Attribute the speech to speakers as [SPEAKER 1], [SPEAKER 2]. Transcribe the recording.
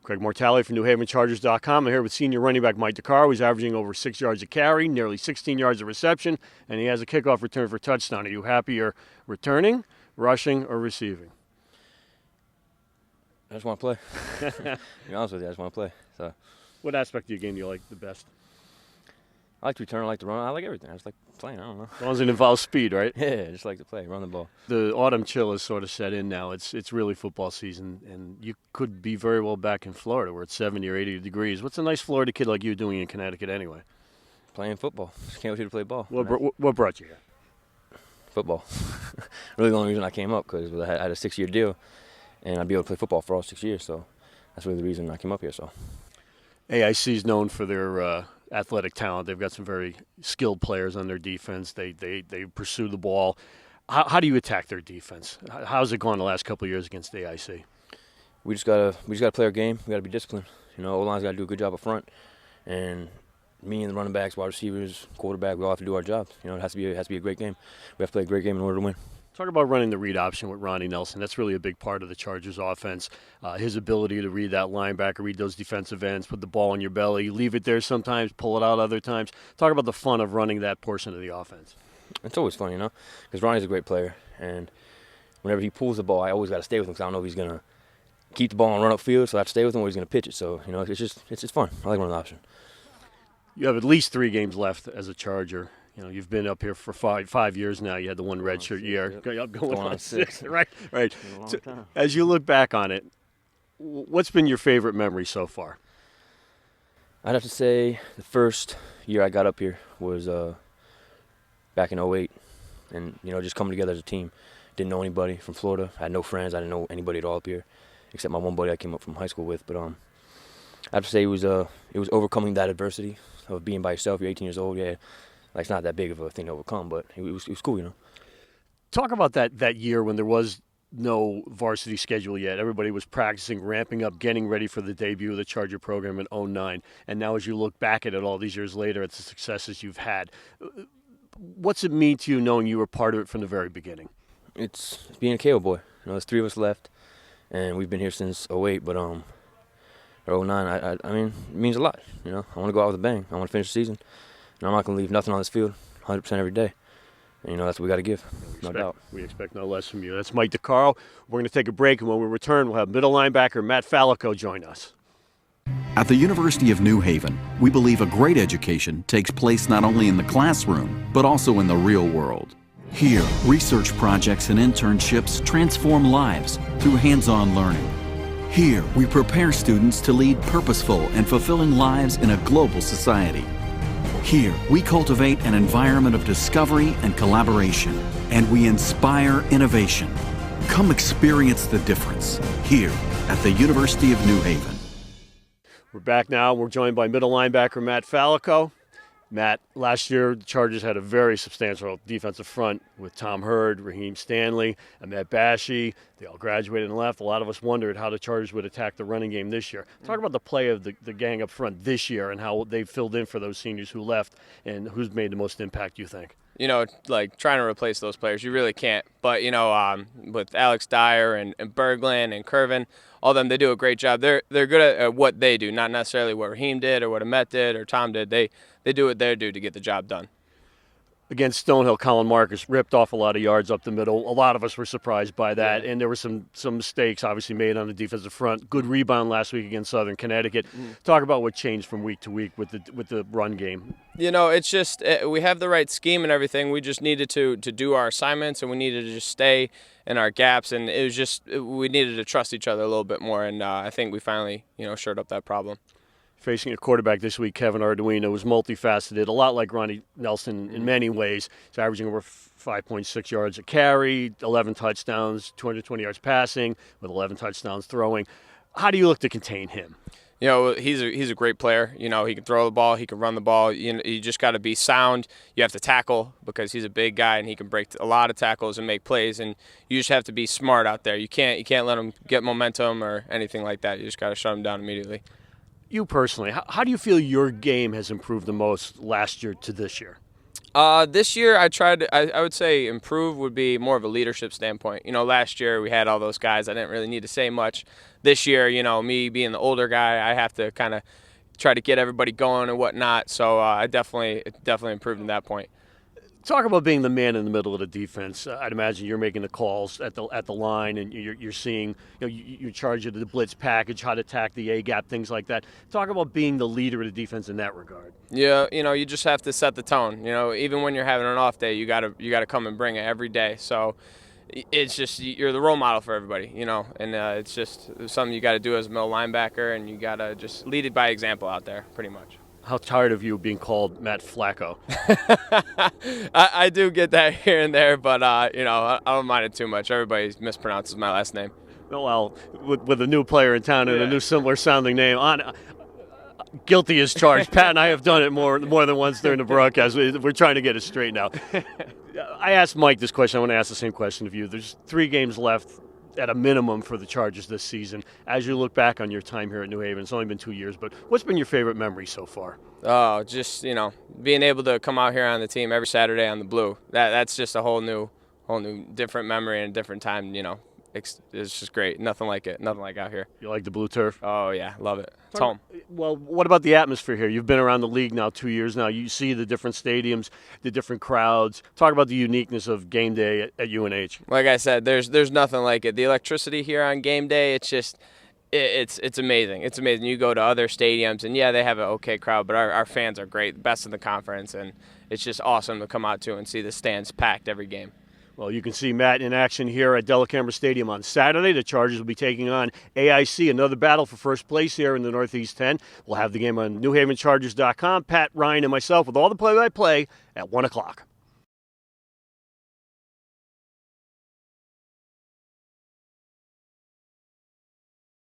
[SPEAKER 1] Craig Mortali from NewHavenChargers.com. I'm here with senior running back Mike DeCaro. He's averaging over 6 yards a carry, nearly 16 yards of reception, and he has a kickoff return for touchdown. Are you happier returning, rushing, or receiving?
[SPEAKER 2] I just want to play. To be honest with you, I just want to play. So,
[SPEAKER 1] what aspect of your game do you like the best?
[SPEAKER 2] I like to return, I like to run, I like everything. I just like playing, I don't know.
[SPEAKER 1] As long as it involves speed, right?
[SPEAKER 2] Yeah, I just like to play, run the ball.
[SPEAKER 1] The autumn chill is sort of set in now. It's really football season, and you could be very well back in Florida where it's 70 or 80 degrees. What's a nice Florida kid like you doing in Connecticut anyway?
[SPEAKER 2] Playing football. Just can't wait to play ball.
[SPEAKER 1] What brought you here?
[SPEAKER 2] Football. Really the only reason I came up, because I had a 6-year deal, and I'd be able to play football for all 6 years, so that's really the reason I came up here. So,
[SPEAKER 1] AIC is known for their athletic talent. They've got some very skilled players on their defense. They pursue the ball. How do you attack their defense? How's it gone the last couple of years against AIC?
[SPEAKER 2] We just gotta play our game. We gotta be disciplined. You know, O-line's gotta do a good job up front, and me and the running backs, wide receivers, quarterback, we all have to do our jobs. You know, it has to be a great game. We have to play a great game in order to win.
[SPEAKER 1] Talk about running the read option with Ronnie Nelson. That's really a big part of the Chargers offense. His ability to read that linebacker, read those defensive ends, put the ball in your belly, leave it there sometimes, pull it out other times. Talk about the fun of running that portion of the offense.
[SPEAKER 2] It's always fun, you know, because Ronnie's a great player, and whenever he pulls the ball, I always got to stay with him because I don't know if he's going to keep the ball and run upfield, so I have to stay with him or he's going to pitch it. So, you know, it's just fun. I like running the option.
[SPEAKER 1] You have at least 3 games left as a Charger. You know, you've been up here for five years now. You had the one redshirt year.
[SPEAKER 2] Yep.
[SPEAKER 1] Going on 6. Right.
[SPEAKER 2] So,
[SPEAKER 1] as you look back on it, what's been your favorite memory so far?
[SPEAKER 2] I'd have to say the first year I got up here was back in 2008. And, you know, just coming together as a team. Didn't know anybody from Florida. I had no friends. I didn't know anybody at all up here, except my one buddy I came up from high school with. But I have to say it was overcoming that adversity of being by yourself. You're 18 years old. Yeah. Like, it's not that big of a thing to overcome, but it was cool, you know.
[SPEAKER 1] Talk about that year when there was no varsity schedule yet. Everybody was practicing, ramping up, getting ready for the debut of the Charger program in 2009. And now as you look back at it all these years later, it's the successes you've had. What's it mean to you knowing you were part of it from the very beginning?
[SPEAKER 2] It's being a KO boy. You know, there's 3 of us left, and we've been here since 2008, but or 2009, I mean, it means a lot, you know. I want to go out with a bang. I want to finish the season. And I'm not going to leave nothing on this field 100% every day. And, you know, that's what we got to give, no doubt.
[SPEAKER 1] We expect no less from you. That's Mike DeCaro. We're going to take a break, and when we return, we'll have middle linebacker Matt Fallico join us.
[SPEAKER 3] At the University of New Haven, we believe a great education takes place not only in the classroom, but also in the real world. Here, research projects and internships transform lives through hands-on learning. Here, we prepare students to lead purposeful and fulfilling lives in a global society. Here, we cultivate an environment of discovery and collaboration, and we inspire innovation. Come experience the difference here at the University of New Haven.
[SPEAKER 1] We're back now. We're joined by middle linebacker Matt Fallico. Matt, last year the Chargers had a very substantial defensive front with Tom Hurd, Raheem Stanley, Ahmed Bashi. They all graduated and left. A lot of us wondered how the Chargers would attack the running game this year. Talk about the play of the gang up front this year and how they filled in for those seniors who left and who's made the most impact, you think?
[SPEAKER 4] You know, like trying to replace those players, you really can't. But, you know, with Alex Dyer and Berglund and Curvin, all of them, they do a great job. They're good at what they do, not necessarily what Raheem did or what Ahmet did or Tom did. They do what they do to get the job done.
[SPEAKER 1] Against Stonehill, Colin Marcus ripped off a lot of yards up the middle. A lot of us were surprised by that, and there were some mistakes obviously made on the defensive front. Good rebound last week against Southern Connecticut. Talk about what changed from week to week with the run game.
[SPEAKER 4] You know, it's just we have the right scheme and everything. We just needed to do our assignments, and we needed to just stay in our gaps, and it was just we needed to trust each other a little bit more, and I think we finally, you know, shored up that problem.
[SPEAKER 1] Facing a quarterback this week, Kevin Arduino, was multifaceted, a lot like Ronnie Nelson in many ways. He's averaging over 5.6 yards a carry, 11 touchdowns, 220 yards passing, with 11 touchdowns throwing. How do you look to contain him?
[SPEAKER 4] You know, he's a great player. You know, he can throw the ball, he can run the ball. You know, you just got to be sound. You have to tackle because he's a big guy and he can break a lot of tackles and make plays. And you just have to be smart out there. You can't let him get momentum or anything like that. You just got to shut him down immediately.
[SPEAKER 1] You personally, how do you feel your game has improved the most last year to this year?
[SPEAKER 4] This year I tried to, I would say improve would be more of a leadership standpoint. You know, last year we had all those guys. I didn't really need to say much. This year, you know, me being the older guy, I have to kind of try to get everybody going and whatnot. So I definitely improved in that point.
[SPEAKER 1] Talk about being the man in the middle of the defense. I'd imagine you're making the calls at the line, and you're seeing, you're charged of the blitz package, how to attack the A gap, things like that. Talk about being the leader of the defense in that regard.
[SPEAKER 4] Yeah, you know, you just have to set the tone. You know, even when you're having an off day, you gotta come and bring it every day. So it's just you're the role model for everybody, you know, and it's just something you got to do as a middle linebacker, and you gotta just lead it by example out there, pretty much.
[SPEAKER 1] How tired of you being called Matt Fallico?
[SPEAKER 4] I do get that here and there, but you know, I don't mind it too much. Everybody mispronounces my last name.
[SPEAKER 1] Well, with a new player in town and a new similar sounding name, guilty as charged. Pat and I have done it more than once during the broadcast. We're trying to get it straightened out. I asked Mike this question. I want to ask the same question of you. There's 3 games left at a minimum for the Chargers this season. As you look back on your time here at New Haven, it's only been 2 years, but what's been your favorite memory so far?
[SPEAKER 4] Oh, just, you know, being able to come out here on the team every Saturday on the blue. That's just a whole new different memory and a different time, you know. It's just great. Nothing like it. Nothing like out here.
[SPEAKER 1] You like the blue turf?
[SPEAKER 4] Oh, yeah. Love it. It's home.
[SPEAKER 1] Well, what about the atmosphere here? You've been around the league now 2 years now. You see the different stadiums, the different crowds. Talk about the uniqueness of game day at UNH.
[SPEAKER 4] Like I said, there's nothing like it. The electricity here on game day, it's just it's amazing. It's amazing. You go to other stadiums, and yeah, they have an okay crowd, but our fans are great, best in the conference, and it's just awesome to come out to and see the stands packed every game.
[SPEAKER 1] Well, you can see Matt in action here at Delacamera Stadium on Saturday. The Chargers will be taking on AIC, another battle for first place here in the Northeast 10. We'll have the game on NewHavenChargers.com. Pat, Ryan, and myself with all the play-by-play at 1 o'clock.